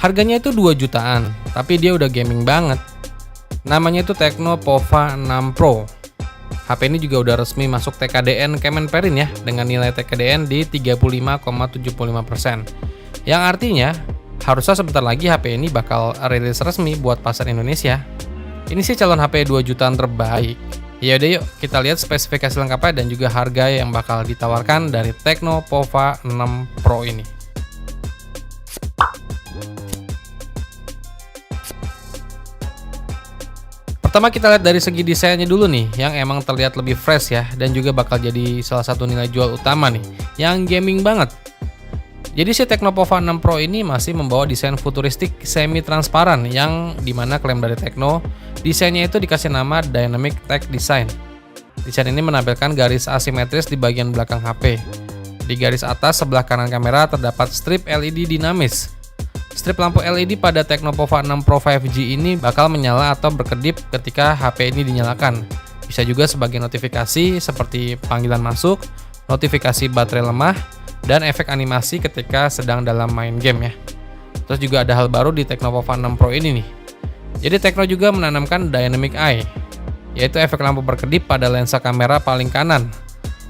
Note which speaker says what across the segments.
Speaker 1: Harganya itu 2 jutaan, tapi dia udah gaming banget. Namanya itu Tecno Pova 6 Pro. HP ini juga udah resmi masuk TKDN Kemenperin ya, dengan nilai TKDN di 35,75%. Yang artinya, harusnya sebentar lagi HP ini bakal rilis resmi buat pasar Indonesia. Ini sih calon HP 2 jutaan terbaik. Ya udah yuk, kita lihat spesifikasi lengkapnya dan juga harga yang bakal ditawarkan dari Tecno Pova 6 Pro ini. Pertama kita lihat dari segi desainnya dulu nih, yang emang terlihat lebih fresh ya, dan juga bakal jadi salah satu nilai jual utama nih, yang gaming banget. Jadi si Tecno Pova 6 Pro ini masih membawa desain futuristik semi transparan, yang dimana klaim dari Tecno, desainnya itu dikasih nama Dynamic Tech Design. Desain ini menampilkan garis asimetris di bagian belakang HP. Di garis atas sebelah kanan kamera terdapat strip LED dinamis. Strip lampu LED pada Tecno Pova 6 Pro 5G ini bakal menyala atau berkedip ketika HP ini dinyalakan. Bisa juga sebagai notifikasi seperti panggilan masuk, notifikasi baterai lemah, dan efek animasi ketika sedang dalam main game ya. Terus juga ada hal baru di Tecno Pova 6 Pro ini nih. Jadi Tecno juga menanamkan Dynamic Eye, yaitu efek lampu berkedip pada lensa kamera paling kanan.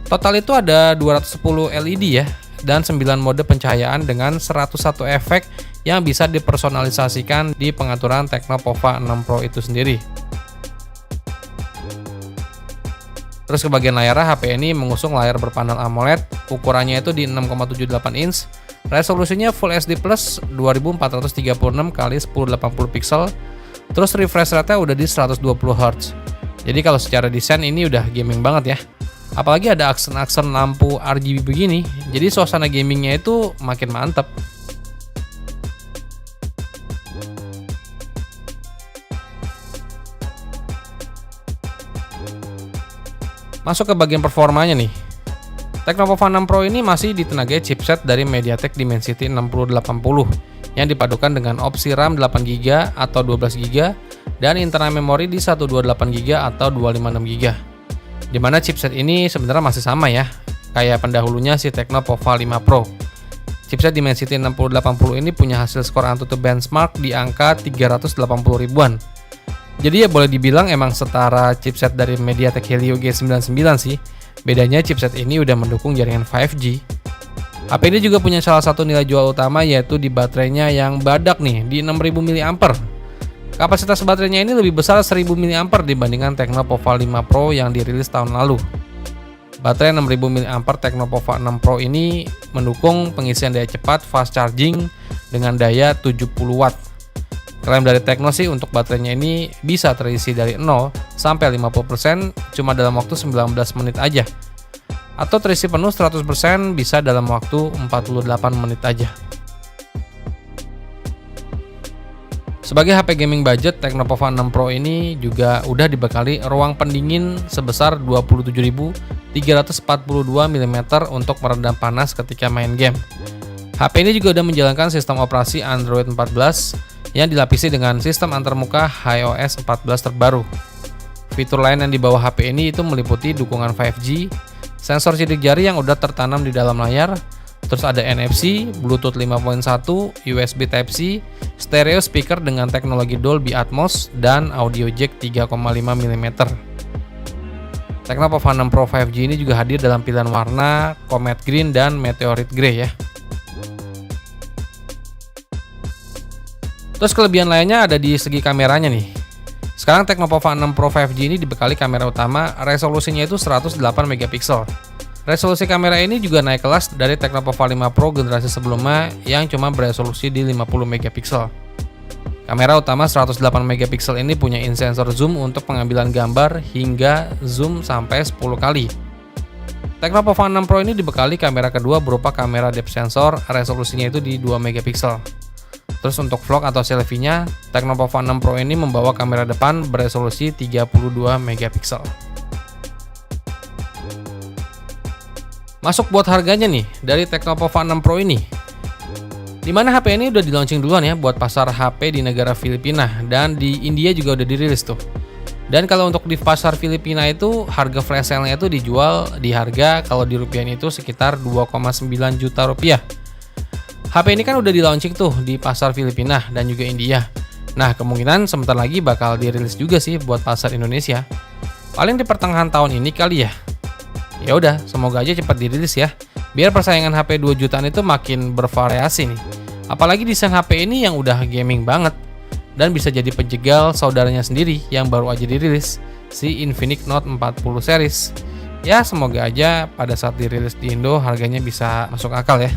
Speaker 1: Total itu ada 210 LED ya, dan 9 mode pencahayaan dengan 101 efek yang bisa dipersonalisasikan di pengaturan Tecno Pova 6 Pro itu sendiri. Terus ke bagian layar, HP ini mengusung layar berpanel AMOLED, ukurannya itu di 6,78 inch, resolusinya Full HD Plus 2436 x 1080 pixel, terus refresh rate-nya udah di 120 Hz. Jadi kalau secara desain ini udah gaming banget ya. Apalagi ada aksen-aksen lampu RGB begini, jadi suasana gamingnya itu makin mantep. Masuk ke bagian performanya nih. Tecno Pova 6 Pro ini masih ditenagai chipset dari MediaTek Dimensity 6080 yang dipadukan dengan opsi RAM 8GB atau 12GB dan internal memori di 128GB atau 256GB. Dimana chipset ini sebenarnya masih sama ya, kayak pendahulunya si Tecno Pova 5 Pro. Chipset Dimensity 6080 ini punya hasil skor AnTuTu benchmark di angka 380 ribuan. Jadi ya boleh dibilang emang setara chipset dari MediaTek Helio G99 sih. Bedanya chipset ini udah mendukung jaringan 5G. HP ini juga punya salah satu nilai jual utama, yaitu di baterainya yang badak nih di 6000 mAh. Kapasitas baterainya ini lebih besar 1000 mAh dibandingkan Tecno Pova 5 Pro yang dirilis tahun lalu. Baterai 6000 mAh Tecno Pova 6 Pro ini mendukung pengisian daya cepat fast charging dengan daya 70 watt. Klaim dari Tecno sih untuk baterainya ini bisa terisi dari 0 sampai 50% cuma dalam waktu 19 menit aja. Atau terisi penuh 100% bisa dalam waktu 48 menit aja. Sebagai HP gaming budget, Tecno Pova 6 Pro ini juga udah dibekali ruang pendingin sebesar 27.342 mm untuk meredam panas ketika main game. HP ini juga udah menjalankan sistem operasi Android 14 yang dilapisi dengan sistem antarmuka iOS 14 terbaru. Fitur lain yang dibawa HP ini itu meliputi dukungan 5G, sensor sidik jari yang udah tertanam di dalam layar, terus ada NFC, Bluetooth 5.1, USB Type-C, stereo speaker dengan teknologi Dolby Atmos, dan audio jack 3,5 mm. Tecno Pova 6 Pro 5G ini juga hadir dalam pilihan warna Comet Green dan Meteorite Grey ya. Terus kelebihan lainnya ada di segi kameranya nih. Sekarang Tecno Pova 6 Pro 5G ini dibekali kamera utama, resolusinya itu 108 megapiksel. Resolusi kamera ini juga naik kelas dari Tecno Pova 5 Pro generasi sebelumnya yang cuma beresolusi di 50 megapiksel. Kamera utama 108 megapiksel ini punya in-sensor zoom untuk pengambilan gambar hingga zoom sampai 10 kali. Tecno Pova 6 Pro ini dibekali kamera kedua berupa kamera depth sensor, resolusinya itu di 2 megapiksel. Terus untuk vlog atau selfie-nya, Tecno Pova 6 Pro ini membawa kamera depan beresolusi 32 megapiksel. Masuk buat harganya nih dari Tecno Pova 6 Pro ini. Dimana HP ini udah di launching duluan ya buat pasar HP di negara Filipina, dan di India juga udah dirilis tuh. Dan kalau untuk di pasar Filipina itu harga flash sale-nya itu dijual di harga kalau di rupiah itu sekitar 2,9 juta rupiah. HP ini kan udah di launching tuh di pasar Filipina dan juga India. Nah, kemungkinan sebentar lagi bakal dirilis juga sih buat pasar Indonesia. Paling di pertengahan tahun ini kali ya. Ya udah, semoga aja cepat dirilis ya. Biar persaingan HP 2 jutaan itu makin bervariasi nih. Apalagi desain HP ini yang udah gaming banget dan bisa jadi penjegal saudaranya sendiri yang baru aja dirilis, si Infinix Note 40 series. Ya, semoga aja pada saat dirilis di Indo harganya bisa masuk akal ya.